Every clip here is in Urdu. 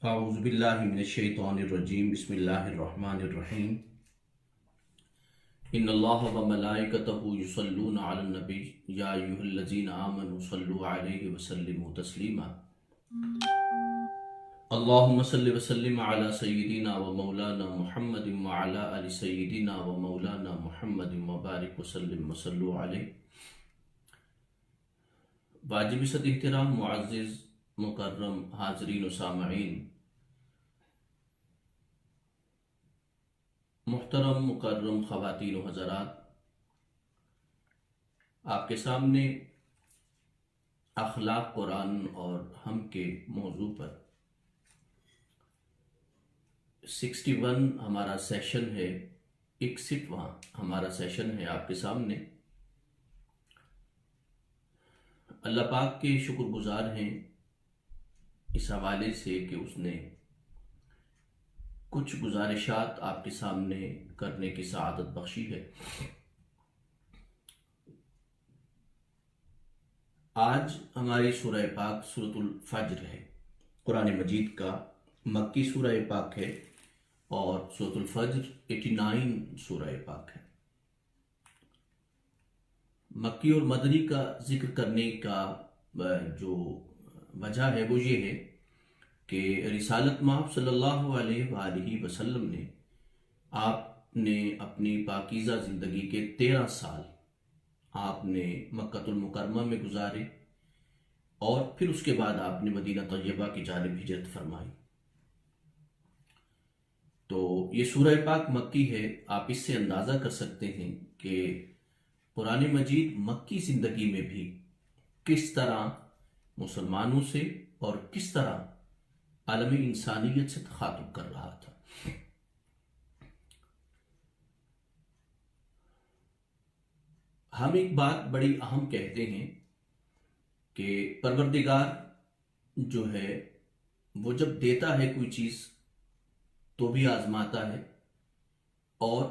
اعوذ باللہ من الشیطان الرجیم بسم اللہ الرحمن الرحیم ان اللہ وملائکتہ یصلون علی النبی یا ایھا الذین آمنوا صلوا علیہ وسلموا تسلیما اللہم صل وسلم علی سیدنا و مولانا محمد وعلی آل سیدنا و مولانا محمد وبارک وسلم وصلوا علیہ۔ واجب صد احترام معزز مکرم حاضرین و سامعین، محترم مکرم خواتین و حضرات، آپ کے سامنے اخلاق قرآن اور ہم کے موضوع پر 61 ہمارا سیشن ہے، 61واں ہمارا سیشن ہے آپ کے سامنے۔ اللہ پاک کے شکر گزار ہیں اس حوالے سے کہ اس نے کچھ گزارشات آپ کے سامنے کرنے کی سعادت بخشی ہے۔ آج ہماری سورہ پاک سورۃ الفجر ہے، قرآن مجید کا مکی سورہ پاک ہے اور سورۃ الفجر 89 سورہ پاک ہے۔ مکی اور مدنی کا ذکر کرنے کا جو وجہ ہے وہ یہ ہے کہ رسالت مآب صلی اللہ علیہ وآلہ وسلم نے آپ نے اپنی پاکیزہ زندگی کے 13 سال آپ نے مکہ المکرمہ میں گزارے اور پھر اس کے بعد آپ نے مدینہ طیبہ کی جانب ہجرت فرمائی۔ تو یہ سورہ پاک مکی ہے۔ آپ اس سے اندازہ کر سکتے ہیں کہ قرآن مجید مکی زندگی میں بھی کس طرح مسلمانوں سے اور کس طرح عالم انسانیت سے تخاطب کر رہا تھا۔ ہم ایک بات بڑی اہم کہتے ہیں کہ پروردگار جو ہے وہ جب دیتا ہے کوئی چیز تو بھی آزماتا ہے، اور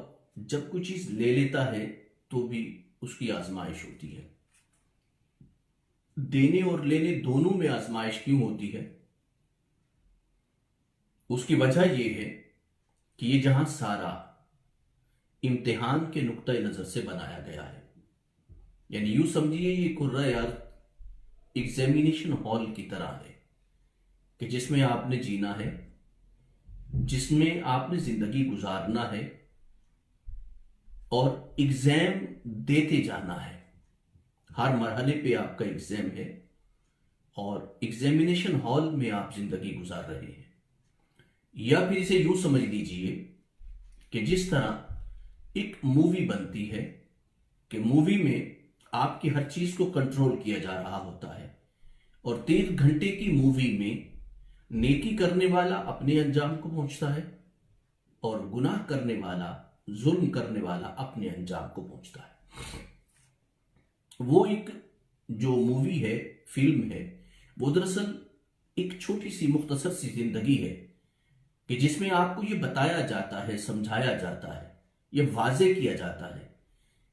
جب کوئی چیز لے لیتا ہے تو بھی اس کی آزمائش ہوتی ہے۔ دینے اور لینے دونوں میں آزمائش کیوں ہوتی ہے؟ اس کی وجہ یہ ہے کہ یہ جہاں سارا امتحان کے نقطہ نظر سے بنایا گیا ہے، یعنی یوں سمجھیے یہ کرۂ ارض ایگزامینیشن ہال کی طرح ہے کہ جس میں آپ نے جینا ہے، جس میں آپ نے زندگی گزارنا ہے اور ایگزام دیتے جانا ہے۔ ہر مرحلے پہ آپ کا ایگزام ہے اور ایگزامینیشن ہال میں آپ زندگی گزار رہے ہیں۔ یا پھر اسے یوں سمجھ لیجئے کہ جس طرح ایک مووی بنتی ہے کہ مووی میں آپ کی ہر چیز کو کنٹرول کیا جا رہا ہوتا ہے، اور 3 گھنٹے کی مووی میں نیکی کرنے والا اپنے انجام کو پہنچتا ہے اور گناہ کرنے والا، ظلم کرنے والا اپنے انجام کو پہنچتا ہے۔ وہ ایک جو مووی ہے، فلم ہے، وہ دراصل ایک چھوٹی سی مختصر سی زندگی ہے کہ جس میں آپ کو یہ بتایا جاتا ہے، سمجھایا جاتا ہے، یہ واضح کیا جاتا ہے۔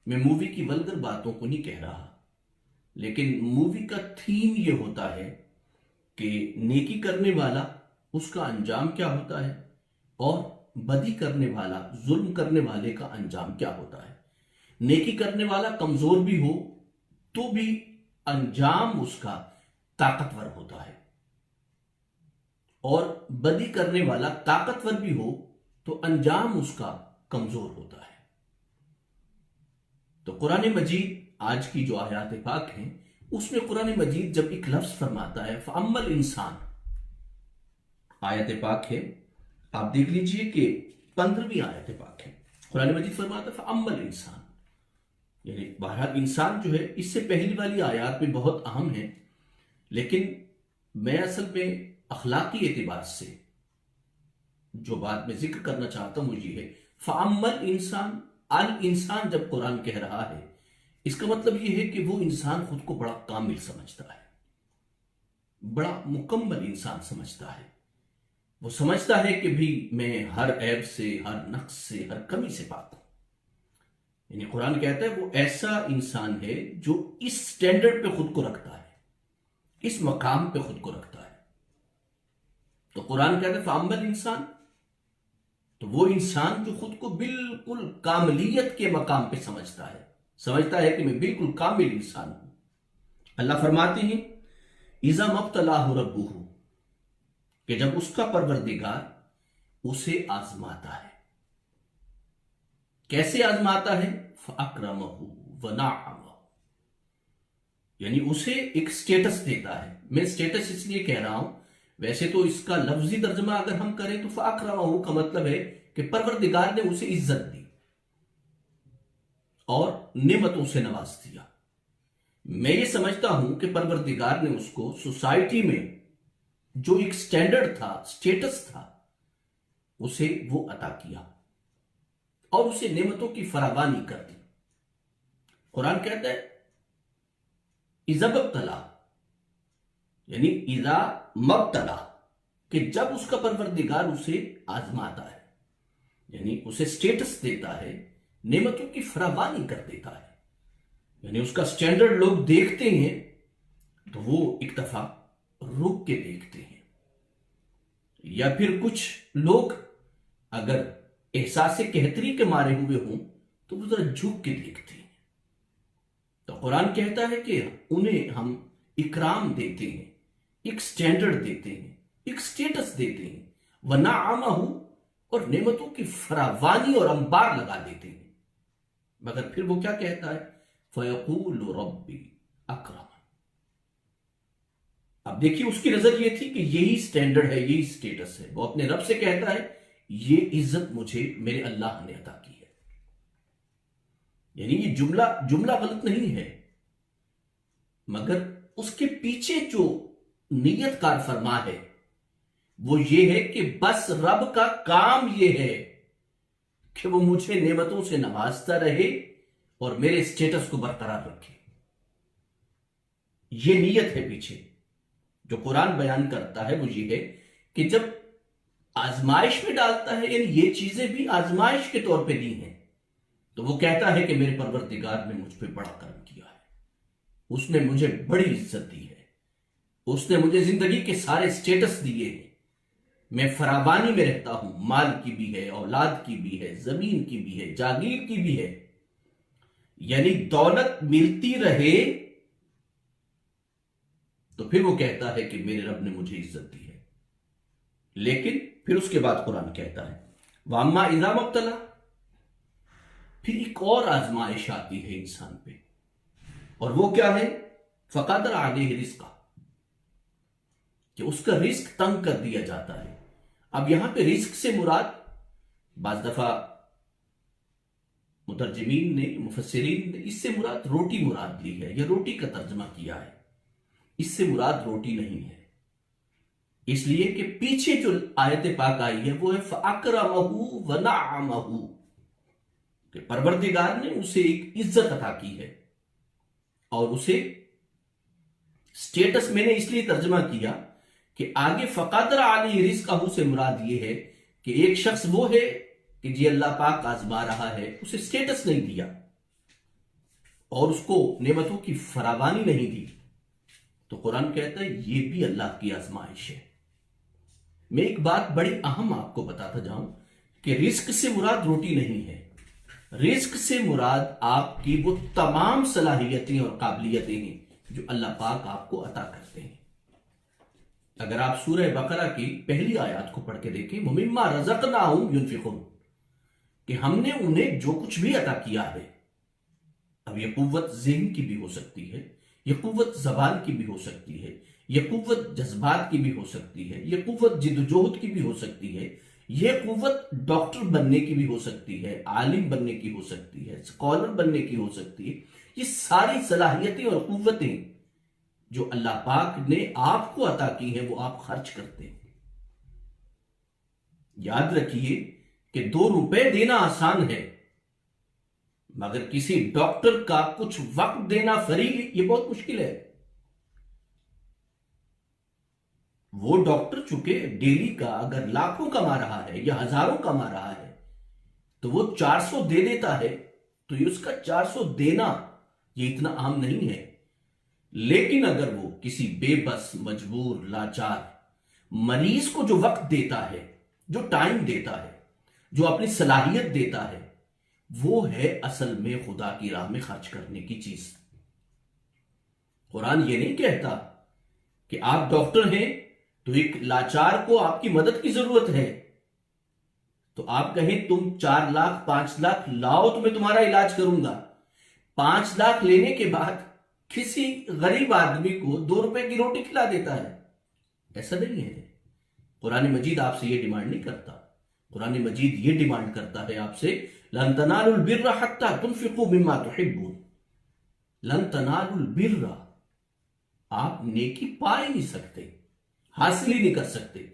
میں مووی کی ولگر باتوں کو نہیں کہہ رہا، لیکن مووی کا تھیم یہ ہوتا ہے کہ نیکی کرنے والا اس کا انجام کیا ہوتا ہے اور بدی کرنے والا، ظلم کرنے والے کا انجام کیا ہوتا ہے۔ نیکی کرنے والا کمزور بھی ہو تو بھی انجام اس کا طاقتور ہوتا ہے، اور بدی کرنے والا طاقتور بھی ہو تو انجام اس کا کمزور ہوتا ہے۔ تو قرآن مجید آج کی جو آیات پاک ہیں اس میں قرآن مجید جب ایک لفظ فرماتا ہے فَأَمَّا الْإِنسَانُ، آیت پاک ہے، آپ دیکھ لیجئے کہ 15ویں آیت پاک ہے، قرآن مجید فرماتا ہے فَأَمَّا الْإِنسَانُ، یعنی بہرحال انسان جو ہے اس سے پہلی والی آیات میں بہت اہم ہے، لیکن میں اصل میں اخلاقی اعتبار سے جو بات میں ذکر کرنا چاہتا ہوں وہ یہ ہے فَأَمَّا الْإِنسَانُ، الانسان جب قرآن کہہ رہا ہے اس کا مطلب یہ ہے کہ وہ انسان خود کو بڑا کامل سمجھتا ہے، بڑا مکمل انسان سمجھتا ہے۔ وہ سمجھتا ہے کہ بھی میں ہر عیب سے، ہر نقص سے، ہر کمی سے پاک ہوں۔ یعنی قرآن کہتا ہے وہ ایسا انسان ہے جو اس سٹینڈرڈ پہ خود کو رکھتا ہے، اس مقام پہ خود کو رکھتا ہے۔ تو قرآن کہتا ہے فَأَمَّا الْإِنسان، تو وہ انسان جو خود کو بالکل کاملیت کے مقام پہ سمجھتا ہے کہ میں بالکل کامل انسان ہوں. اللہ فرماتے ہیں اِذَا مَبْتَلَاهُ رَبُّهُ، کہ جب اس کا پروردگار اسے آزماتا ہے. کیسے آزماتا ہے؟ فَأَكْرَمَهُ وَنَعَّمَهُ، یعنی اسے ایک سٹیٹس دیتا ہے. میں سٹیٹس اس لیے کہہ رہا ہوں، ویسے تو اس کا لفظی ترجمہ اگر ہم کریں تو فَأَكْرَمَهُ کا مطلب ہے کہ پروردگار نے اسے عزت دی اور نعمتوں سے نواز دیا. میں یہ سمجھتا ہوں کہ پروردگار نے اس کو سوسائٹی میں جو ایک سٹینڈرڈ تھا، سٹیٹس تھا، اسے وہ عطا کیا اور اسے نعمتوں کی فراوانی کر دی. قرآن کہتا ہے اِذَا مَبْتَلَا، یعنی اِذَا مَبْتَلَا، کہ جب اس کا پروردگار اسے آزماتا ہے، یعنی اسے سٹیٹس دیتا ہے، نعمتوں کی فراوانی کر دیتا ہے. یعنی اس کا سٹینڈرڈ لوگ دیکھتے ہیں تو وہ ایک دفعہ رک کے دیکھتے ہیں، یا پھر کچھ لوگ اگر احساس قہتری کے مارے ہوئے ہوں تو وہ ذرا جھک کے دیکھتے ہیں. تو قرآن کہتا ہے کہ انہیں ہم اکرام دیتے ہیں، ایک سٹینڈرڈ دیتے ہیں، ایک سٹیٹس دیتے ہیں، وَنَعَّمَهُ، اور نعمتوں کی فراوانی اور انبار لگا دیتے ہیں. مگر پھر وہ کیا کہتا ہے؟ فَيَقُولُ رَبِّ أَكْرَمَنِ. اب دیکھیے اس کی نظر یہ تھی کہ یہی سٹینڈرڈ ہے، یہی سٹیٹس ہے. وہ اپنے رب سے کہتا ہے یہ عزت مجھے میرے اللہ نے عطا کی ہے. یعنی یہ جملہ غلط نہیں ہے، مگر اس کے پیچھے جو نیت کار فرما ہے وہ یہ ہے کہ بس رب کا کام یہ ہے کہ وہ مجھے نعمتوں سے نوازتا رہے اور میرے سٹیٹس کو برقرار رکھے. یہ نیت ہے پیچھے. جو قرآن بیان کرتا ہے وہ یہ ہے کہ جب آزمائش میں ڈالتا ہے، یعنی یہ چیزیں بھی آزمائش کے طور پہ دی ہیں، تو وہ کہتا ہے کہ میرے پروردگار نے مجھ پہ بڑا کرم کیا ہے، اس نے مجھے بڑی عزت دی ہے، اس نے مجھے زندگی کے سارے سٹیٹس دیے ہیں، میں فراوانی میں رہتا ہوں، مال کی بھی ہے، اولاد کی بھی ہے، زمین کی بھی ہے، جاگیر کی بھی ہے. یعنی دولت ملتی رہے تو پھر وہ کہتا ہے کہ میرے رب نے مجھے عزت دی ہے. لیکن پھر اس کے بعد قرآن کہتا ہے وَأَمَّا إِذَا مَبْتَلَا، پھر ایک اور آزمائش آتی ہے انسان پہ، اور وہ کیا ہے؟ فَقَدَرَ عَلَيْهِ رِزْقَهُ، کہ اس کا رزق تنگ کر دیا جاتا ہے. اب یہاں پہ رزق سے مراد، بعض دفعہ مترجمین نے، مفسرین نے اس سے مراد روٹی مراد لی ہے، یا روٹی کا ترجمہ کیا ہے. اس سے مراد روٹی نہیں ہے، اس لیے کہ پیچھے جو آیت پاک آئی ہے وہ ہے فَأَكْرَمَهُ وَنَعَّمَهُ، کہ پروردگار نے اسے ایک عزت عطا کی ہے اور اسے سٹیٹس. میں نے اس لیے ترجمہ کیا کہ آگے فَقَدَرَ عَلَيْهِ رِزْقَهُ سے مراد یہ ہے کہ ایک شخص وہ ہے کہ جی اللہ پاک آزما رہا ہے، اسے سٹیٹس نہیں دیا اور اس کو نعمتوں کی فراوانی نہیں دی، تو قرآن کہتا ہے یہ بھی اللہ کی آزمائش ہے. میں ایک بات بڑی اہم آپ کو بتاتا جاؤں کہ رزق سے مراد روٹی نہیں ہے. رزق سے مراد آپ کی وہ تمام صلاحیتیں اور قابلیتیں ہیں جو اللہ پاک آپ کو عطا کرتے ہیں. اگر آپ سورہ بقرہ کی پہلی آیات کو پڑھ کے دیکھیں وَمِمَّا رَزَقْنَاهُمْ يُنْفِقُونَ، کہ ہم نے انہیں جو کچھ بھی عطا کیا ہے. اب یہ قوت ذہن کی بھی ہو سکتی ہے، یہ قوت زبان کی بھی ہو سکتی ہے، یہ قوت جذبات کی بھی ہو سکتی ہے، یہ قوت جد و جہد کی بھی ہو سکتی ہے، یہ قوت ڈاکٹر بننے کی بھی ہو سکتی ہے، عالم بننے کی ہو سکتی ہے، اسکالر بننے کی ہو سکتی ہے. یہ ساری صلاحیتیں اور قوتیں جو اللہ پاک نے آپ کو عطا کی ہیں وہ آپ خرچ کرتے ہیں. یاد رکھیے کہ 2 روپے دینا آسان ہے، مگر کسی ڈاکٹر کا کچھ وقت دینا فری یہ بہت مشکل ہے. وہ ڈاکٹر چونکہ ڈیلی کا اگر لاکھوں کما رہا ہے یا ہزاروں کما رہا ہے تو وہ 400 دے دیتا ہے، تو یہ اس کا 400 دینا یہ اتنا عام نہیں ہے. لیکن اگر وہ کسی بے بس، مجبور، لاچار مریض کو جو وقت دیتا ہے، جو ٹائم دیتا ہے، جو اپنی صلاحیت دیتا ہے، وہ ہے اصل میں خدا کی راہ میں خرچ کرنے کی چیز۔ قرآن یہ نہیں کہتا کہ آپ ڈاکٹر ہیں تو ایک لاچار کو آپ کی مدد کی ضرورت ہے تو آپ کہیں تم 4 لاکھ 5 لاکھ لاؤ تو میں تمہارا علاج کروں گا۔ 5 لاکھ لینے کے بعد کسی غریب آدمی کو 2 روپے کی روٹی کھلا دیتا ہے، ایسا نہیں ہے۔ قرآن مجید آپ سے یہ ڈیمانڈ نہیں کرتا۔ قرآن مجید یہ ڈیمانڈ کرتا ہے آپ سے، لن تنالوا البر حتى تنفقوا مما تحبون۔ لن تنالوا البر، آپ نیکی پا ہی نہیں سکتے، حاصل ہی نہیں کر سکتے،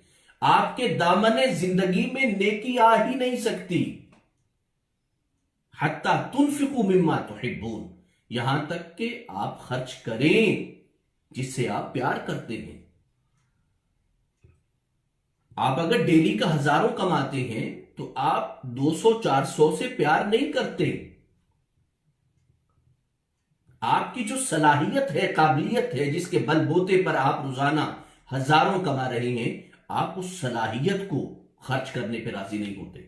آپ کے دامن زندگی میں نیکی آ ہی نہیں سکتی، حتی تنفقوا مما تحبون، یہاں تک کہ آپ خرچ کریں جس سے آپ پیار کرتے ہیں۔ آپ اگر ڈیلی کا 1000 کماتے ہیں تو آپ 200 400 سے پیار نہیں کرتے۔ آپ کی جو صلاحیت ہے، قابلیت ہے، جس کے بل بوتے پر آپ روزانہ 1000 کما رہے ہیں، آپ اس صلاحیت کو خرچ کرنے پہ راضی نہیں ہوتے،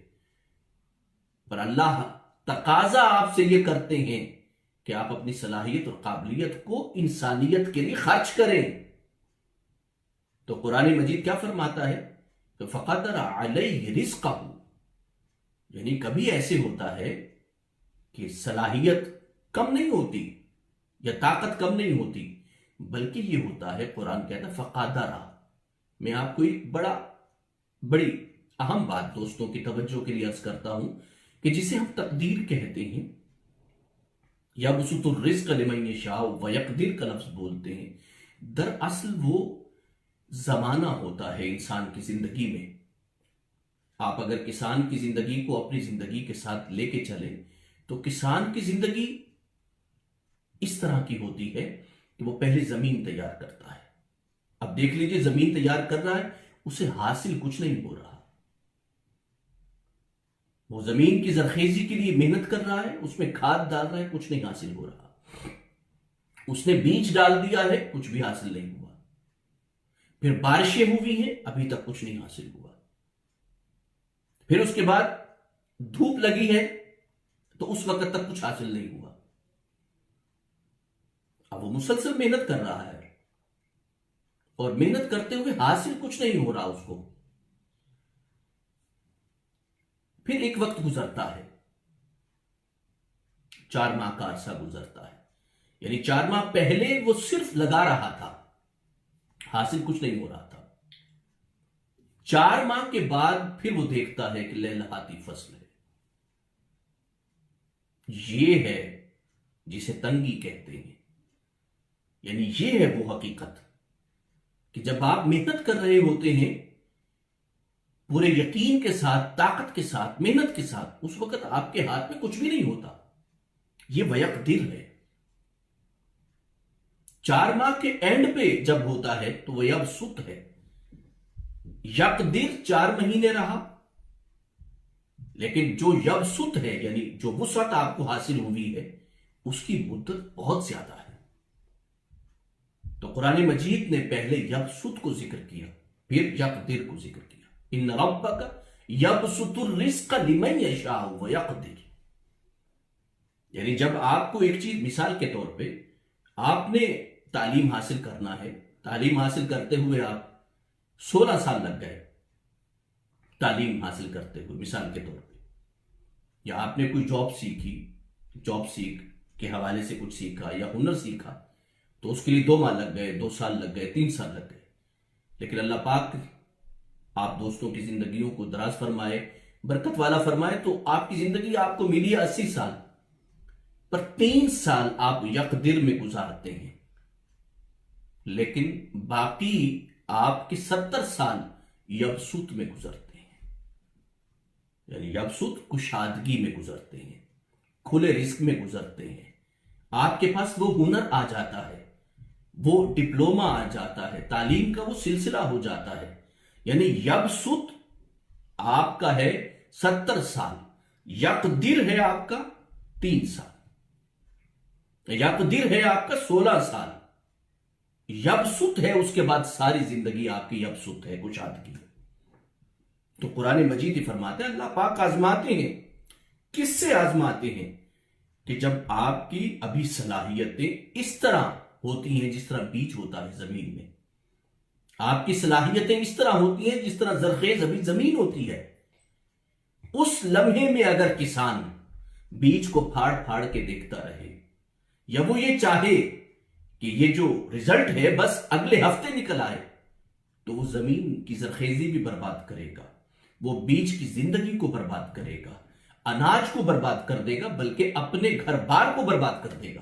پر اللہ تقاضا آپ سے یہ کرتے ہیں کہ آپ اپنی صلاحیت اور قابلیت کو انسانیت کے لیے خرچ کریں۔ تو قرآن مجید کیا فرماتا ہے کہ فقدر علیہ رزقہ، یعنی کبھی ایسے ہوتا ہے کہ صلاحیت کم نہیں ہوتی یا طاقت کم نہیں ہوتی، بلکہ یہ ہوتا ہے، قرآن کہتا ہے فقدر۔ میں آپ کو ایک بڑی اہم بات دوستوں کی توجہ کے لیے عرض کرتا ہوں کہ جسے ہم تقدیر کہتے ہیں، یبسط الرزق لمن یشاء ویقدر کا لفظ بولتے ہیں، دراصل وہ زمانہ ہوتا ہے انسان کی زندگی میں۔ آپ اگر کسان کی زندگی کو اپنی زندگی کے ساتھ لے کے چلیں تو کسان کی زندگی اس طرح کی ہوتی ہے کہ وہ پہلے زمین تیار کرتا ہے۔ اب دیکھ لیجئے، زمین تیار کر رہا ہے، اسے حاصل کچھ نہیں ہو رہا، وہ زمین کی زرخیزی کے لیے محنت کر رہا ہے، اس میں کھاد ڈال رہا ہے، کچھ نہیں حاصل ہو رہا۔ اس نے بیج ڈال دیا ہے، کچھ بھی حاصل نہیں ہوا۔ پھر بارشیں ہوئی ہیں، ابھی تک کچھ نہیں حاصل ہوا۔ پھر اس کے بعد دھوپ لگی ہے تو اس وقت تک کچھ حاصل نہیں ہوا۔ اب وہ مسلسل محنت کر رہا ہے اور محنت کرتے ہوئے حاصل کچھ نہیں ہو رہا اس کو۔ پھر ایک وقت گزرتا ہے، 4 ماہ کا عرصہ گزرتا ہے، یعنی 4 ماہ پہلے وہ صرف لگا رہا تھا، حاصل کچھ نہیں ہو رہا تھا۔ 4 ماہ کے بعد پھر وہ دیکھتا ہے کہ لہلہاتی فصل ہے۔ یہ ہے جسے تنگی کہتے ہیں، یعنی یہ ہے وہ حقیقت کہ جب آپ محنت کر رہے ہوتے ہیں پورے یقین کے ساتھ، طاقت کے ساتھ، محنت کے ساتھ، اس وقت آپ کے ہاتھ میں کچھ بھی نہیں ہوتا۔ یہ ویقدر ہے۔ 4 ماہ کے اینڈ پہ جب ہوتا ہے تو وہ یبسط ہے۔ یقدر 4 مہینے رہا، لیکن جو یبسط ہے، یعنی جو وسعت آپ کو حاصل ہوئی ہے، اس کی مدت بہت زیادہ ہے۔ تو قرآن مجید نے پہلے یبسط کو ذکر کیا، پھر یقدر کو ذکر کیا۔ ان ربک یبسط الرزق لمن یشاء ویقدر، یعنی جب آپ کو ایک چیز، مثال کے طور پہ آپ نے تعلیم حاصل کرنا ہے، تعلیم حاصل کرتے ہوئے آپ 16 سال لگ گئے تعلیم حاصل کرتے ہوئے، مثال کے طور پہ، یا آپ نے کوئی جاب سیکھی، جاب سیکھ کے حوالے سے کچھ سیکھا یا ہنر سیکھا، تو اس کے لیے 2 ماہ لگ گئے، 2 سال لگ گئے، 3 سال لگ گئے، لیکن اللہ پاک آپ دوستوں کی زندگیوں کو دراز فرمائے، برکت والا فرمائے، تو آپ کی زندگی آپ کو ملی ہے 80 سال، پر 3 سال آپ یقدر میں گزارتے ہیں، لیکن باقی آپ کی 70 سال یبسط میں گزرتے ہیں، یعنی یبسط کشادگی میں گزرتے ہیں، کھلے رزق میں گزرتے ہیں۔ آپ کے پاس وہ ہنر آ جاتا ہے، وہ ڈپلوما آ جاتا ہے، تعلیم کا وہ سلسلہ ہو جاتا ہے، یعنی یبسط آپ کا ہے 70 سال، یقدر ہے آپ کا 3 سال، یقدر ہے آپ کا 16 سال، یبسط ہے، اس کے بعد ساری زندگی آپ کی یبسط ہے، کشادگی۔ تو قرآن مجید ہی فرماتے ہیں اللہ پاک آزماتے ہیں۔ کس سے آزماتے ہیں؟ کہ جب آپ کی ابھی صلاحیتیں اس طرح ہوتی ہیں جس طرح بیج ہوتا ہے زمین میں، آپ کی صلاحیتیں اس طرح ہوتی ہیں جس طرح زرخیز ابھی زمین ہوتی ہے، اس لمحے میں اگر کسان بیج کو پھاڑ پھاڑ کے دیکھتا رہے، یا وہ یہ چاہے کہ یہ جو رزلٹ ہے بس اگلے ہفتے نکل آئے، تو وہ زمین کی زرخیزی بھی برباد کرے گا، وہ بیج کی زندگی کو برباد کرے گا، اناج کو برباد کر دے گا، بلکہ اپنے گھر بار کو برباد کر دے گا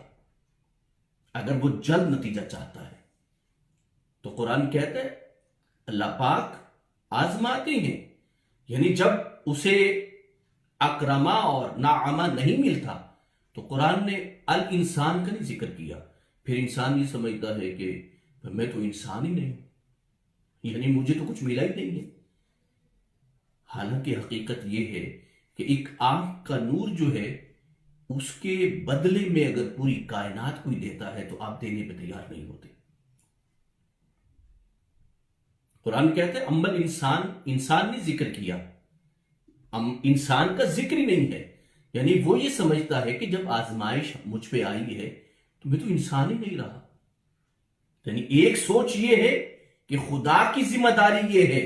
اگر وہ جلد نتیجہ چاہتا ہے۔ تو قرآن کہتا ہے اللہ پاک آزماتے ہیں، یعنی جب اسے اکرما اور نعما نہیں ملتا تو قرآن نے الانسان کا نہیں ذکر کیا، پھر انسان یہ سمجھتا ہے کہ میں تو انسان ہی نہیں ہوں، یعنی مجھے تو کچھ ملا ہی نہیں ہے۔ حالانکہ حقیقت یہ ہے کہ ایک آنکھ کا نور جو ہے اس کے بدلے میں اگر پوری کائنات کوئی دیتا ہے تو آپ دینے پہ تیار نہیں ہوتے۔ قرآن کہتا ہے امل انسان نے ذکر کیا، انسان کا ذکر ہی نہیں ہے، یعنی وہ یہ سمجھتا ہے کہ جب آزمائش مجھ پہ آئی ہے تو میں تو انسان ہی نہیں رہا۔ یعنی ایک سوچ یہ ہے کہ خدا کی ذمہ داری یہ ہے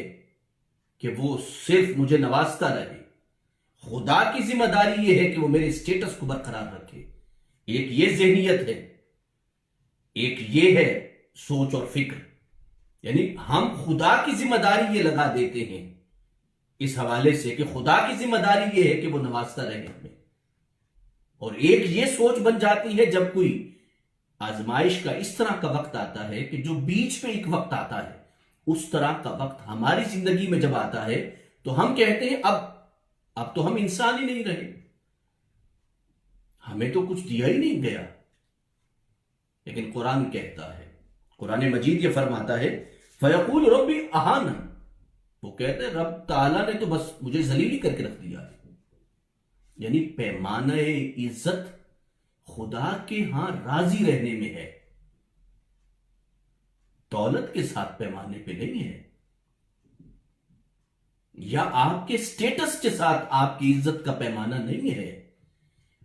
کہ وہ صرف مجھے نوازتا رہے، خدا کی ذمہ داری یہ ہے کہ وہ میرے اسٹیٹس کو برقرار رکھے۔ ایک یہ ذہنیت ہے، ایک یہ ہے سوچ اور فکر، یعنی ہم خدا کی ذمہ داری یہ لگا دیتے ہیں اس حوالے سے کہ خدا کی ذمہ داری یہ ہے کہ وہ نوازتا رہے ہمیں، اور ایک یہ سوچ بن جاتی ہے جب کوئی آزمائش کا اس طرح کا وقت آتا ہے کہ جو بیچ پہ ایک وقت آتا ہے اس طرح کا وقت ہماری زندگی میں جب آتا ہے تو ہم کہتے ہیں اب تو ہم انسان ہی نہیں رہے، ہمیں تو کچھ دیا ہی نہیں گیا۔ لیکن قرآن کہتا ہے، قرآن مجید یہ فرماتا ہے فَيَقُولُ رَبِّ أَهَانَ، وہ کہتے ہیں رب تعالیٰ نے تو بس مجھے ذلیل ہی کر کے رکھ دیا ہے۔ یعنی پیمانہ عزت خدا کے ہاں راضی رہنے میں ہے، دولت کے ساتھ پیمانے پہ نہیں ہے، یا آپ کے سٹیٹس کے ساتھ آپ کی عزت کا پیمانہ نہیں ہے۔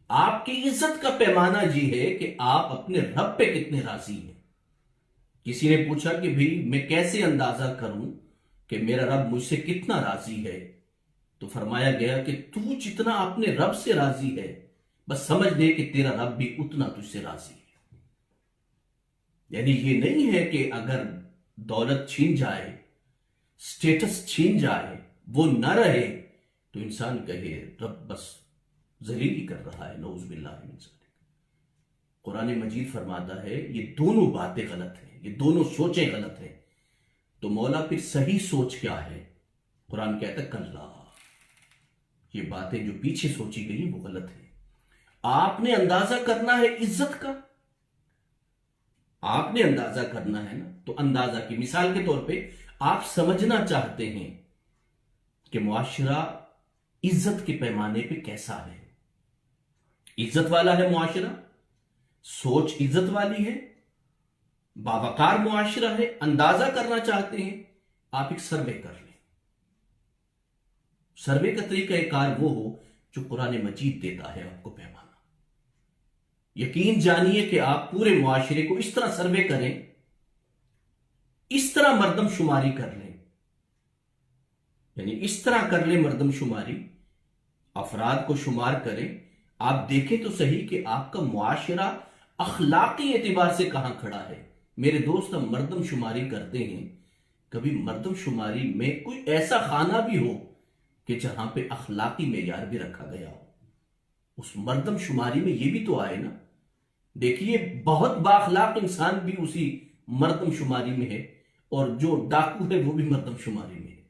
آپ کی عزت کا پیمانہ یہ ہے کہ آپ اپنے رب پہ کتنے راضی ہیں۔ کسی نے پوچھا کہ بھئی میں کیسے اندازہ کروں کہ میرا رب مجھ سے کتنا راضی ہے، تو فرمایا گیا کہ تو جتنا اپنے رب سے راضی ہے بس سمجھ لے کہ تیرا رب بھی اتنا تجھ سے راضی ہے۔ یعنی یہ نہیں ہے کہ اگر دولت چھین جائے، سٹیٹس چھین جائے، وہ نہ رہے تو انسان کہے رب بس ذلیل ہی کر رہا ہے، نعوذ باللہ من ذالک۔ قرآن مجید فرماتا ہے یہ دونوں باتیں غلط ہیں، یہ دونوں سوچیں غلط ہیں۔ تو مولا پھر صحیح سوچ کیا ہے؟ قرآن کہتا ہے کلا، یہ باتیں جو پیچھے سوچی گئی وہ غلط ہیں۔ آپ نے اندازہ کرنا ہے عزت کا، آپ نے اندازہ کرنا ہے نا، تو اندازہ کی مثال کے طور پہ آپ سمجھنا چاہتے ہیں کہ معاشرہ عزت کے پیمانے پہ کیسا ہے، عزت والا ہے معاشرہ، سوچ عزت والی ہے، باوقار معاشرہ ہے، اندازہ کرنا چاہتے ہیں، آپ ایک سروے کر لیں۔ سروے کا طریقہ کار وہ ہو جو قرآن مجید دیتا ہے آپ کو پیمانہ۔ یقین جانیے کہ آپ پورے معاشرے کو اس طرح سروے کریں، اس طرح مردم شماری کر لیں، یعنی اس طرح کر لیں مردم شماری، افراد کو شمار کریں، آپ دیکھیں تو صحیح کہ آپ کا معاشرہ اخلاقی اعتبار سے کہاں کھڑا ہے۔ میرے دوست ہم مردم شماری کرتے ہیں، کبھی مردم شماری میں کوئی ایسا خانہ بھی ہو کہ جہاں پہ اخلاقی معیار بھی رکھا گیا ہو، اس مردم شماری میں یہ بھی تو آئے نا۔ دیکھیے بہت بااخلاق انسان بھی اسی مردم شماری میں ہے، اور جو ڈاکو ہے وہ بھی مردم شماری میں ہے۔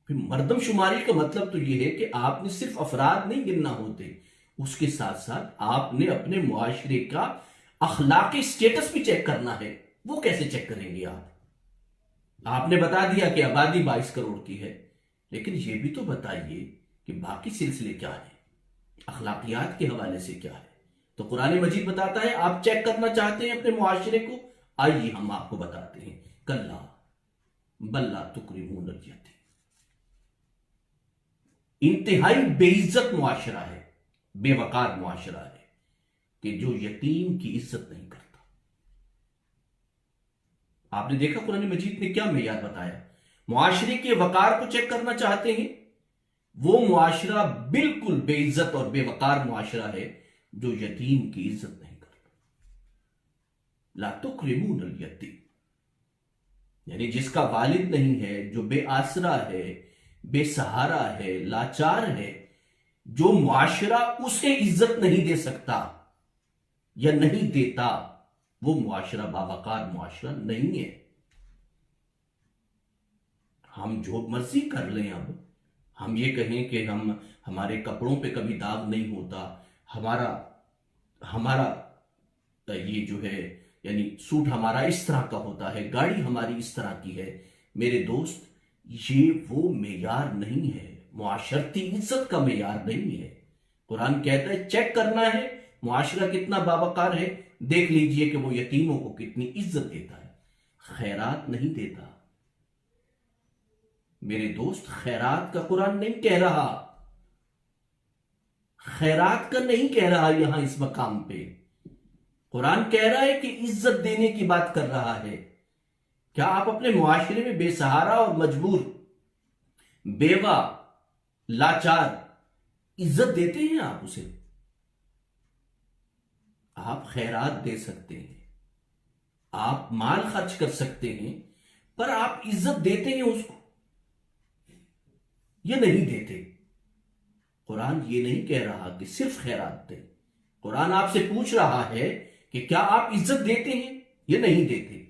پھر مردم شماری کا مطلب تو یہ ہے کہ آپ نے صرف افراد نہیں گننا ہوتے، اس کے ساتھ ساتھ آپ نے اپنے معاشرے کا اخلاقی سٹیٹس بھی چیک کرنا ہے۔ وہ کیسے چیک کریں گے آپ نے بتا دیا کہ آبادی 22 کروڑ کی ہے، لیکن یہ بھی تو بتائیے کہ باقی سلسلے کیا ہیں، اخلاقیات کے حوالے سے کیا ہے۔ تو قرآن مجید بتاتا ہے آپ چیک کرنا چاہتے ہیں اپنے معاشرے کو، آئیے ہم آپ کو بتاتے ہیں. کلا بل لا تکرمون الیتیم. انتہائی بے عزت معاشرہ ہے، بے وقار معاشرہ ہے کہ جو یتیم کی عزت نہیں کرتا. آپ نے دیکھا قرآن مجید نے کیا معیار بتایا. معاشرے کے وقار کو چیک کرنا چاہتے ہیں، وہ معاشرہ بالکل بے عزت اور بے وقار معاشرہ ہے جو یتیم کی عزت نہیں کرتا. لا تکرمون الیتیم، یعنی جس کا والد نہیں ہے، جو بے آسرا ہے، بے سہارا ہے، لاچار ہے، جو معاشرہ اسے عزت نہیں دے سکتا یا نہیں دیتا، وہ معاشرہ باوقار معاشرہ نہیں ہے. ہم جو مرضی کر لیں، اب ہم یہ کہیں کہ ہمارے کپڑوں پہ کبھی داغ نہیں ہوتا، ہمارا یہ جو ہے یعنی سوٹ ہمارا اس طرح کا ہوتا ہے، گاڑی ہماری اس طرح کی ہے. میرے دوست، یہ وہ معیار نہیں ہے، معاشرتی عزت کا معیار نہیں ہے. قرآن کہتا ہے چیک کرنا ہے معاشرہ کتنا باوقار ہے، دیکھ لیجئے کہ وہ یتیموں کو کتنی عزت دیتا ہے، خیرات نہیں دیتا. میرے دوست، خیرات کا قرآن نہیں کہہ رہا، خیرات کا نہیں کہہ رہا یہاں اس مقام پہ. قرآن کہہ رہا ہے کہ عزت دینے کی بات کر رہا ہے. کیا آپ اپنے معاشرے میں بے سہارا اور مجبور، بیوہ، لاچار عزت دیتے ہیں؟ آپ اسے، آپ خیرات دے سکتے ہیں، آپ مال خرچ کر سکتے ہیں، پر آپ عزت دیتے ہیں اس کو یا نہیں دیتے؟ قرآن یہ نہیں کہہ رہا کہ صرف خیرات دیں. قرآن آپ سے پوچھ رہا ہے کہ کیا آپ عزت دیتے ہیں یا نہیں دیتے.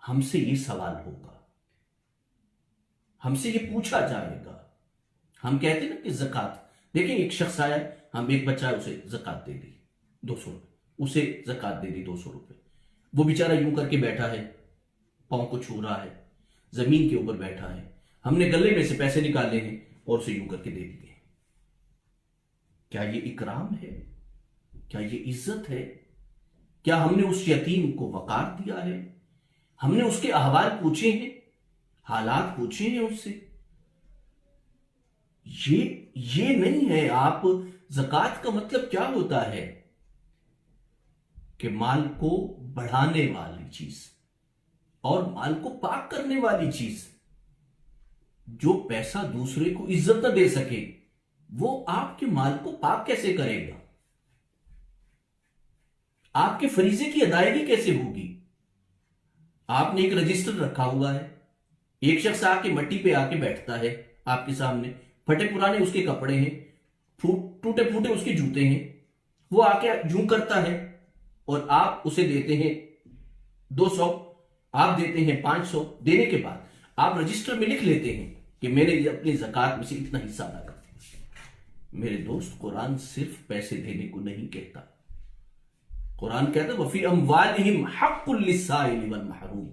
ہم سے یہ سوال ہوگا، ہم سے یہ پوچھا جائے گا. ہم کہتے ہیں نا کہ زکوٰۃ، دیکھیں ایک شخص آیا، ہم ایک بچہ ہے، اسے زکوٰۃ دے دی 200 روپے، اسے زکوٰۃ دے دی 200 روپے. وہ بیچارہ یوں کر کے بیٹھا ہے، پاؤں کو چھو رہا ہے، زمین کے اوپر بیٹھا ہے. ہم نے گلے میں سے پیسے نکالے ہیں اور اسے یوں کر کے دے دیے. کیا یہ اکرام ہے؟ کیا یہ عزت ہے؟ کیا ہم نے اس یتیم کو وقار دیا ہے؟ ہم نے اس کے احوال پوچھے ہیں، حالات پوچھے ہیں اس سے؟ یہ نہیں ہے. آپ زکوٰۃ کا مطلب کیا ہوتا ہے کہ مال کو بڑھانے والی چیز اور مال کو پاک کرنے والی چیز. جو پیسہ دوسرے کو عزت نہ دے سکے، وہ آپ کے مال کو پاک کیسے کرے گا؟ آپ کے فریضے کی ادائیگی کیسے ہوگی؟ آپ نے ایک رجسٹر رکھا ہوا ہے، ایک شخص آ کے مٹی پہ آ کے بیٹھتا ہے آپ کے سامنے، پھٹے پرانے اس کے کپڑے ہیں، ٹوٹے پھوٹے اس کے جوتے ہیں، وہ آ کے یوں کرتا ہے اور آپ اسے دیتے ہیں 200، آپ دیتے ہیں 500. دینے کے بعد آپ رجسٹر میں لکھ لیتے ہیں کہ میں نے اپنی زکوٰۃ میں سے اتنا حصہ ادا کر دیا. میرے دوست، قرآن صرف پیسے دینے کو نہیں کہتا. قرآن کہتا ہے وَفِي أَمْوَالِهِمْ حَقٌّ لِلسَّائِلِ وَالْمَحْرُومِ،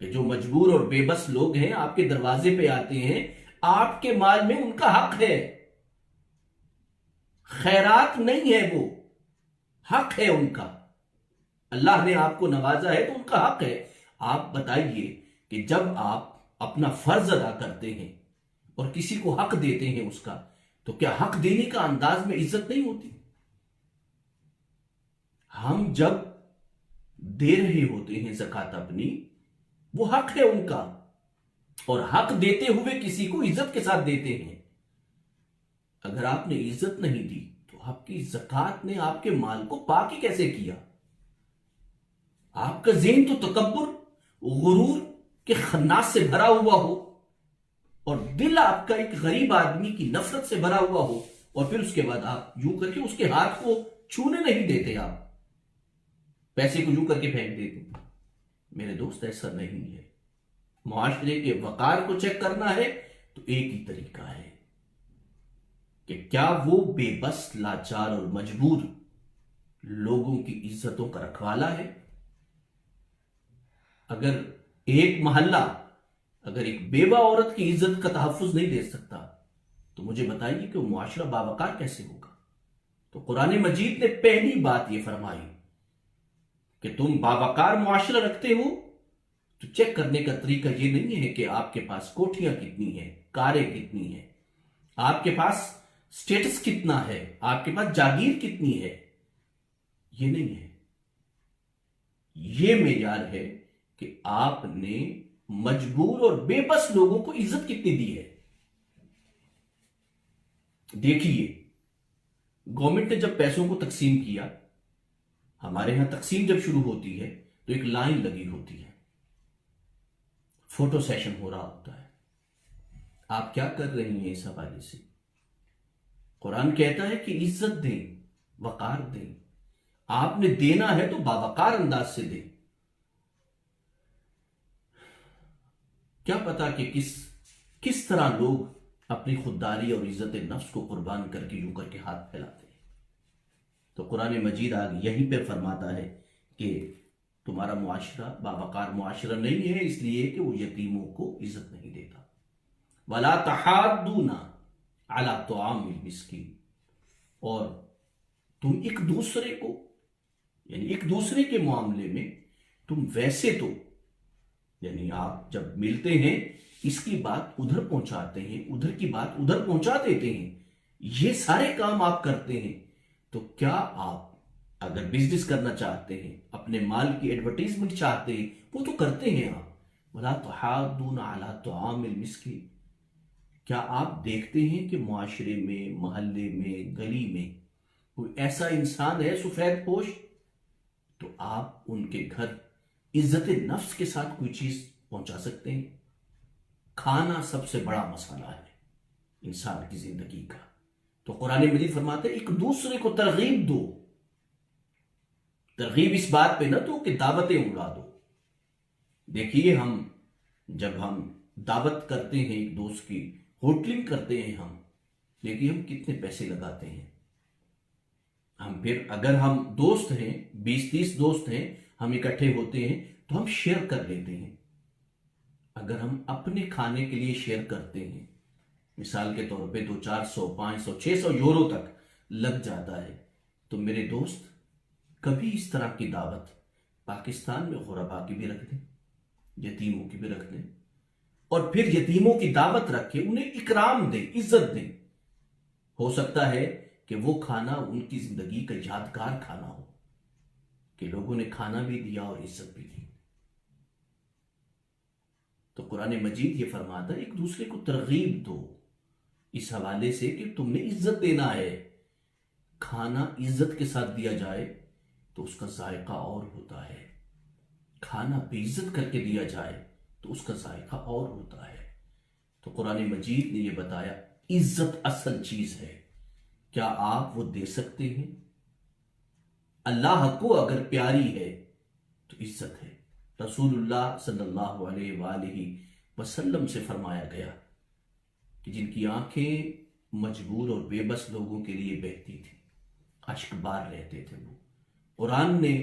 کہ جو مجبور اور بے بس لوگ ہیں آپ کے دروازے پہ آتے ہیں، آپ کے مال میں ان کا حق ہے. خیرات نہیں ہے، وہ حق ہے ان کا. اللہ نے آپ کو نوازا ہے تو ان کا حق ہے. آپ بتائیے کہ جب آپ اپنا فرض ادا کرتے ہیں اور کسی کو حق دیتے ہیں اس کا، تو کیا حق دینے کا انداز میں عزت نہیں ہوتی؟ ہم جب دے رہے ہوتے ہیں زکوٰۃ اپنی، وہ حق ہے ان کا، اور حق دیتے ہوئے کسی کو عزت کے ساتھ دیتے ہیں. اگر آپ نے عزت نہیں دی تو آپ کی زکوٰۃ نے آپ کے مال کو پاک ہی کیسے کیا؟ آپ کا ذہن تو تکبر، غرور کے خناس سے بھرا ہوا ہو، اور دل آپ کا ایک غریب آدمی کی نفرت سے بھرا ہوا ہو، اور پھر اس کے بعد آپ یوں کر کے اس کے ہاتھ کو چھونے نہیں دیتے، آپ پیسے کو یوں کر کے پھینک دیتے. میرے دوست، ایسا نہیں ہے. معاشرے کے وقار کو چیک کرنا ہے تو ایک ہی طریقہ ہے کہ کیا وہ بے بس، لاچار اور مجبور لوگوں کی عزتوں کا رکھوالا ہے. اگر ایک محلہ اگر ایک بیوہ عورت کی عزت کا تحفظ نہیں دے سکتا تو مجھے بتائیے کہ وہ معاشرہ باوقار کیسے ہوگا. تو قرآن مجید نے پہلی بات یہ فرمائی کہ تم باوقار معاشرہ رکھتے ہو تو چیک کرنے کا طریقہ یہ نہیں ہے کہ آپ کے پاس کوٹھیاں کتنی ہیں، کاریں کتنی ہیں، آپ کے پاس سٹیٹس کتنا ہے، آپ کے پاس جاگیر کتنی ہے. یہ نہیں ہے. یہ معیار ہے کہ آپ نے مجبور اور بے بس لوگوں کو عزت کتنی دی ہے. دیکھیے، گورنمنٹ نے جب پیسوں کو تقسیم کیا، ہمارے ہاں تقسیم جب شروع ہوتی ہے تو ایک لائن لگی ہوتی ہے، فوٹو سیشن ہو رہا ہوتا ہے. آپ کیا کر رہی ہیں اس حوالے سے؟ قرآن کہتا ہے کہ عزت دیں، وقار دیں. آپ نے دینا ہے تو باوقار انداز سے دیں. کیا پتا کہ کس طرح لوگ اپنی خودداری اور عزت نفس کو قربان کر کے یوں کر کے ہاتھ پھیلاتے ہیں. تو قرآن مجید آگے یہیں پہ فرماتا ہے کہ تمہارا معاشرہ باوقار معاشرہ نہیں ہے، اس لیے کہ وہ یتیموں کو عزت نہیں دیتا. وَلَا تَحَاضُّونَ عَلَىٰ طَعَامِ الْمِسْكِينِ، اور تم ایک دوسرے کو، یعنی ایک دوسرے کے معاملے میں تم ویسے تو، یعنی آپ جب ملتے ہیں اس کی بات ادھر پہنچاتے ہیں، ادھر کی بات ادھر پہنچا دیتے ہیں، یہ سارے کام آپ کرتے ہیں. تو کیا آپ اگر بزنس کرنا چاہتے ہیں، اپنے مال کی ایڈورٹیزمنٹ چاہتے ہیں، وہ تو کرتے ہیں آپ. وَلَا تُحَاضُّونَ عَلَىٰ طَعَامِ الْمِسْكِينِ، کیا آپ دیکھتے ہیں کہ معاشرے میں، محلے میں، گلی میں کوئی ایسا انسان ہے سفید پوش، تو آپ ان کے گھر عزت نفس کے ساتھ کوئی چیز پہنچا سکتے ہیں؟ کھانا سب سے بڑا مسئلہ ہے انسان کی زندگی کا. تو قرآن مجید فرماتے ہیں ایک دوسرے کو ترغیب دو. ترغیب اس بات پہ نہ دو کہ دعوتیں اڑا دو. دیکھیے، جب ہم دعوت کرتے ہیں ایک دوست کی، ہوٹلنگ کرتے ہیں، دیکھیے ہم کتنے پیسے لگاتے ہیں. ہم پھر اگر ہم دوست ہیں، 20-30 دوست ہیں، ہم اکٹھے ہوتے ہیں تو ہم شیئر کر لیتے ہیں. اگر ہم اپنے کھانے کے لیے شیئر کرتے ہیں، مثال کے طور پہ 200-400 500 600 یورو تک لگ جاتا ہے، تو میرے دوست کبھی اس طرح کی دعوت پاکستان میں غربا کی بھی رکھ دیں، یتیموں کی بھی رکھ دیں، اور پھر یتیموں کی دعوت رکھ کے انہیں اکرام دیں، عزت دیں. ہو سکتا ہے کہ وہ کھانا ان کی زندگی کا یادگار کھانا ہو، کہ لوگوں نے کھانا بھی دیا اور عزت بھی دی. تو قرآن مجید یہ فرماتا ہے ایک دوسرے کو ترغیب دو اس حوالے سے کہ تم نے عزت دینا ہے. کھانا عزت کے ساتھ دیا جائے تو اس کا ذائقہ اور ہوتا ہے. کھانا بے عزت کر کے دیا جائے تو اس کا ذائقہ اور ہوتا ہے. تو قرآن مجید نے یہ بتایا عزت اصل چیز ہے. کیا آپ وہ دے سکتے ہیں؟ اللہ کو اگر پیاری ہے تو عزت ہے. رسول اللہ صلی اللہ علیہ وآلہ وسلم سے فرمایا گیا کہ جن کی آنکھیں مجبور اور بے بس لوگوں کے لیے بہتی تھی، اشک بار رہتے تھے، وہ قرآن نے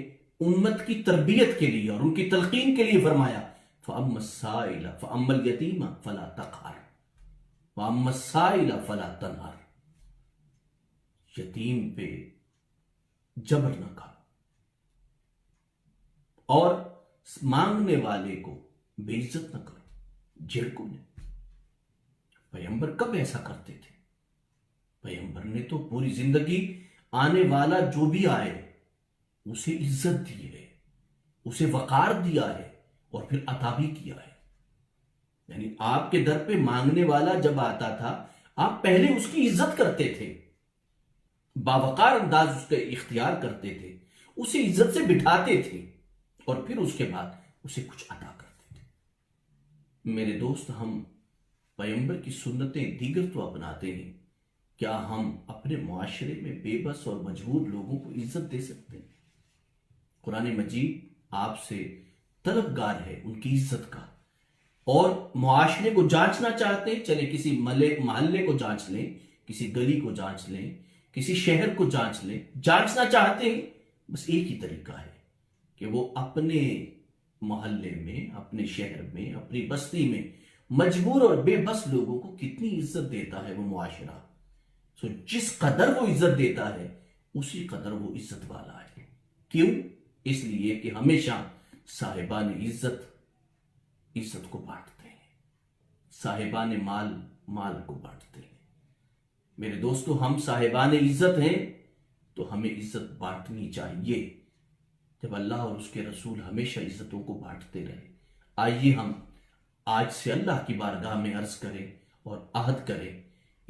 امت کی تربیت کے لیے اور ان کی تلقین کے لیے فرمایا فَأَمَّا السَّائِلَ فَأَمَّا الْيَتِيمَ فَلَا تَقْهَرْ وَأَمَّا السَّائِلَ فَلَا تَنْهَرْ. یتیم پہ جبر نہ کرو اور مانگنے والے کو بے عزت نہ کرو. جھڑکو نہیں. پیغمبر کب ایسا کرتے تھے؟ پیغمبر نے تو پوری زندگی آنے والا جو بھی آئے اسے عزت دی ہے، اسے وقار دیا ہے اور پھر عطا بھی کیا ہے. یعنی آپ کے در پہ مانگنے والا جب آتا تھا آپ پہلے اس کی عزت کرتے تھے، باوقار انداز اس کا اختیار کرتے تھے، اسے عزت سے بٹھاتے تھے اور پھر اس کے بعد اسے کچھ عطا کرتے تھے. میرے دوست، ہم پیغمبر کی سنتیں دیگر تو اپناتے ہیں، کیا ہم اپنے معاشرے میں بے بس اور مجبور لوگوں کو عزت دے سکتے ہیں؟ قرآن مجید آپ سے طلبگار ہے ان کی عزت کا. اور معاشرے کو جانچنا چاہتے ہیں، چلے کسی محلے کو جانچ لیں، کسی گلی کو جانچ لیں، کسی شہر کو جانچ لیں. جانچنا چاہتے ہیں بس ایک ہی طریقہ ہے کہ وہ اپنے محلے میں، اپنے شہر میں، اپنی بستی میں مجبور اور بے بس لوگوں کو کتنی عزت دیتا ہے وہ معاشرہ. جس قدر وہ عزت دیتا ہے اسی قدر وہ عزت والا ہے. کیوں؟ اس لیے کہ ہمیشہ صاحبان عزت کو بانٹتے ہیں، صاحبان مال کو بانٹتے ہیں۔ میرے دوستو، ہم صاحبان عزت ہیں تو ہمیں عزت بانٹنی چاہیے، جب اللہ اور اس کے رسول ہمیشہ عزتوں کو بانٹتے رہے۔ آئیے ہم آج سے اللہ کی بارگاہ میں عرض کریں اور عہد کریں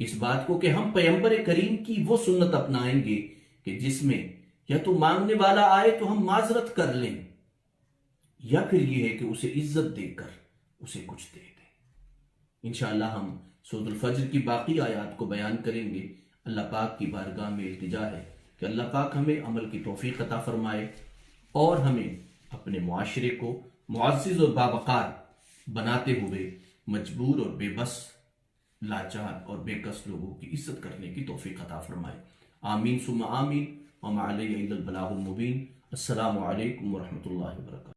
اس بات کو کہ ہم پیغمبر کریم کی وہ سنت اپنائیں گے کہ جس میں یا تو مانگنے والا آئے تو ہم معذرت کر لیں، یا پھر یہ ہے کہ اسے عزت دے کر اسے کچھ دے دیں۔ انشاءاللہ ہم سورۃ الفجر کی باقی آیات کو بیان کریں گے۔ اللہ پاک کی بارگاہ میں التجا ہے کہ اللہ پاک ہمیں عمل کی توفیق عطا فرمائے اور ہمیں اپنے معاشرے کو معزز اور باوقار بناتے ہوئے مجبور اور بے بس، لاچار اور بے کس لوگوں کی عزت کرنے کی توفیق عطا فرمائے۔ آمین ثم آمین، وما علیہ الا البلاغ المبین۔ السلام علیکم ورحمۃ اللہ وبرکاتہ۔